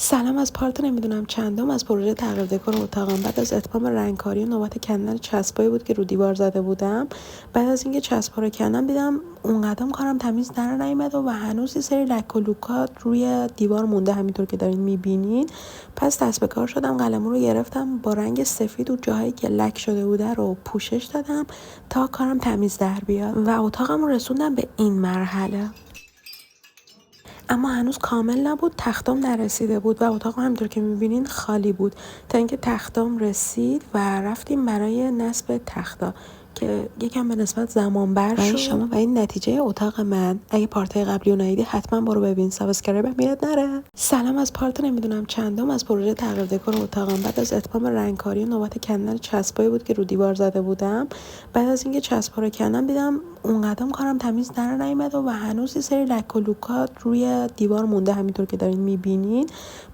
سلام از پارت نمیدونم چندم از پروژه تغییر دکور اتاقم. بعد از اتمام رنگکاری و نوبت کندن چسبایی بود که رو دیوار زده بودم. بعد از اینکه چسبا رو کندم دیدم اونقدرم کارم تمیز در نیومد و هنوز یه سری لک و لوکات روی دیوار مونده، همینطور که دارین میبینین. پس دست به کار شدم، قلمو رو گرفتم با رنگ سفید و جاهایی که لک شده بوده رو پوشش دادم تا کارم تمیز در بیاد و اتاقم رو رسوندم به این مرحله. اما هنوز کامل نبود، تختام نرسیده بود و اتاق همونطور که میبینین خالی بود تا اینکه تختام رسید و رفتیم برای نصب تختا که یکم به نسبت زمان بر شد. شما و این نتیجه اتاق من. اگه پارتای قبلی رو ندیدی حتما برو ببین، سابسکرایب هم میاد نره. سلام از پارت نمیدونم چندم از پروژه تغییر دکور اتاقم. بعد از اتمام رنگکاری و نوبت کندن چسبایی بود که رو دیوار زده بودم. بعد از اینکه چسبا رو کندم دیدم اونقدرم کارم تمیز در نیومد و هنوز یه سری لک و لوکات روی دیوار مونده، همینطور که دارین میبینین.